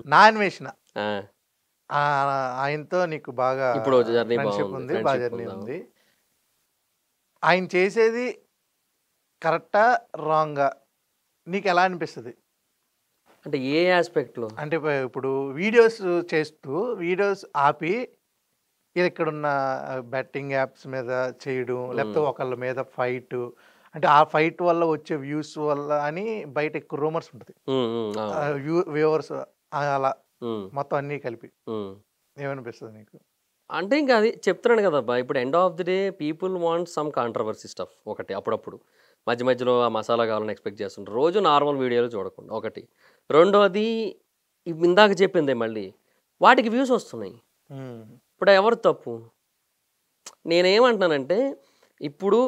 నా అన్వేషణ. ఆ! ఆయనతో నీకు బాగా ఇప్పుడు జర్నీ ఫ్రెండ్‌షిప్ బాగుంది. ఉంది. ఫ్రెండ్‌షిప్ జర్నీ ఉందా? ఉంది. ఆయన చేసేది కరెక్టా? రాంగా? నీకెలా అనిపిస్తది? అంటే ఏ యాస్పెక్ట్‌లో? అంటే ఇప్పుడు వీడియోస్ చేస్తూ వీడియోస్ ఆపి ఇక్కడున్న బెట్టింగ్ యాప్స్ మీద చేయడం, లేకపోతే ఒకళ్ళ మీద ఫైటు. అంటే ఆ ఫైట్ వల్ల వచ్చే వ్యూస్ వల్ల అని బయట ఎక్కువ రూమర్స్ ఉంటది. అవును. వ్యూవర్స్ అలా హ్మ్. మొత్తం అన్నీ కలిపి. హ్మ్. ఏమనిపిస్తది నీకు? అంటే ఇంక అది చెప్తున్నాను కదబ్బా! ఇప్పుడు end of the day people want some controversy stuff ఒకటి అప్పుడప్పుడు. మధ్య మధ్యలో ఆ మసాలా కావాలని ఎక్స్‌పెక్ట్ చేస్తుంటారు. రోజు నార్మల్ వీడియోలు చూడకుండా ఒకటి. రెండోది ఇందాక చెప్పిందే మళ్ళీ. వాటికి వ్యూస్ వస్తున్నాయి. హ్మ్. ఇప్పుడు ఎవరిది తప్పు? నేనేమంటున్నానంటే ఇప్పుడు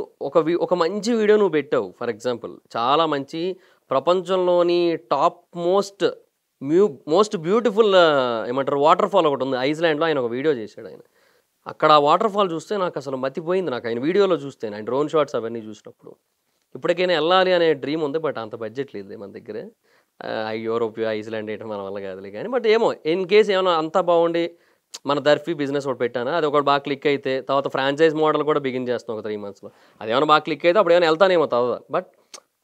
ఒక మంచి వీడియో నువ్వు పెట్టావు ఫర్ ఎగ్జాంపుల్. చాలా మంచి ప్రపంచంలోని టాప్ మోస్ట్ బ్యూటిఫుల్ ఏమంటారు వాటర్ ఫాల్ ఒకటుంది. ఐస్‌లాండ్‌లో ఆయన ఒక వీడియో చేశాడాయన. అక్కడ ఆ వాటర్ ఫాల్ చూస్తే నాకసలు మతిపోయింది నాకు ఆయన వీడియోలో చూస్తేనే. ఆయన డ్రోన్ షాట్స్ అవన్నీ చూసినప్పుడు. ఇప్పటికైనా ఎళ్ళాలి అనే డ్రీమ్ ఉంది. బట్ అంత బడ్జెట్ లేదులే మన దగ్గర. యూరోప్, ఐస్‌లాండ్ ఏయటం మన వల్ల కాదులే గానీ. బట్ ఏమో ఇన్ కేస్ ఏమన్నా అంతా బాగుండి మన దర్ఫీ బిజినెస్ ఒకటి పెట్టానా, అది ఒకటి బాగా క్లిక్ అయితే తర్వాత ఫ్రాంచైజ్ మోడల్ కూడా బిగిన్ చేస్తాం ఒక 3 మంత్స్‌లో. అదేమన్నా బాగా క్లిక్ అయితే అప్పుడు ఏమైనా ఎళ్తానేమో తర్వాత. బట్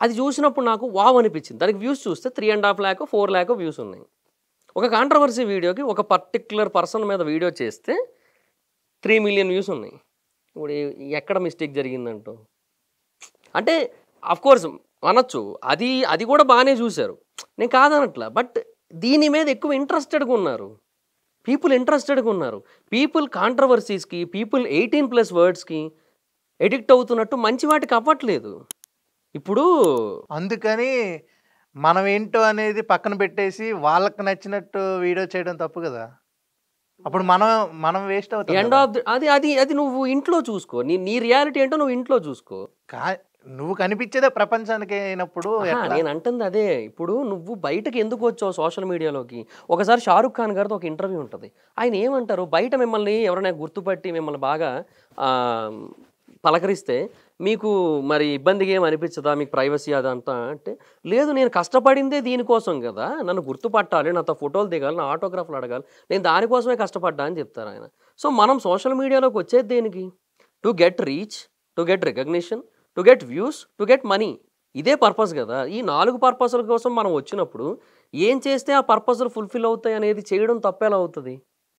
అది చూసినప్పుడు నాకు వావ్ అనిపించింది. దానికి వ్యూస్ చూస్తే 3.5 లాఖో, 4 లాఖో వ్యూస్ ఉన్నాయి. ఒక కాంట్రోవర్సీ వీడియోకి ఒక పర్టిక్యులర్ పర్సన్ మీద వీడియో చేస్తే 3,000,000 వ్యూస్ ఉన్నాయి. ఇప్పుడు ఎక్కడ మిస్టేక్ జరిగిందంటావు? అంటే ఆఫ్‌కోర్స్ అనొచ్చు. అది కూడా బానే చూసారు. నేను కాదనట్లా. బట్ దీని మీద ఎక్కువ ఇంట్రెస్టెడ్‌గా ఉన్నారు. ఇంట్రెస్టెడ్‌గా ఉన్నారు. పీపుల్ కాంట్రోవర్సీస్‌కి, 18+ వర్డ్స్‌కి అడిక్ట్ అవుతున్నట్టు మంచి వాటికి అవ్వట్లేదు. ఇప్పుడు అందుకని మనమేంటో అనేది పక్కన పెట్టేసి వాళ్ళకి నచ్చినట్టు వీడియో చేయడం తప్పు గదా! అప్పుడు మనం వేస్ట్ అవుతాం ఎండ్ గదా! ఆఫ్ ది అది నువ్వు ఇంట్లో చూసుకో. నీ రియాలిటీ ఏంటో నువ్వు ఇంట్లో చూసుకో. కా నువ్వు కనిపించేదే ప్రపంచానికి అయినప్పుడు అహా! ఎట్లా? నేనంటుంది అదే. ఇప్పుడు నువ్వు బయటకి ఎందుకొచ్చావు సోషల్ మీడియాలోకి? ఒకసారి 'షారుఖ్ ఖాన్' గారితో ఒక ఇంటర్వ్యూ ఉంటది. ఆయన ఏమంటారు, బయట మిమ్మల్ని ఎవరైనా గుర్తుపట్టి మిమ్మల్ని బాగా ఆహ్, పలకరిస్తే మీకు మరి ఇబ్బందిగా ఏమి అనిపించదా? మీకు ప్రైవసీ అదంతా అంటే, లేదు నేను కష్టపడిందే దీనికోసం గదా! నన్ను గుర్తుపట్టాలి, నాతో ఫోటోలు దిగాలి, నా ఆటోగ్రాఫ్‌లు అడగాలి. నేను దానికోసమే కష్టపడ్డా అని చెప్తారాయన. సో, మనం సోషల్ మీడియాలోకి వచ్చేది దేనికి? To get reach, to get recognition, to get views, to get money. ఇదే పర్పస్ గదా! ఈ 4 పర్పస్‌ల కోసం మనం వచ్చినప్పుడు, ఏం చేస్తే ఆ పర్పస్‌లు ఫుల్‌ఫిల్ అవుతాయనేది చేయడం తప్పెలా అవుతది?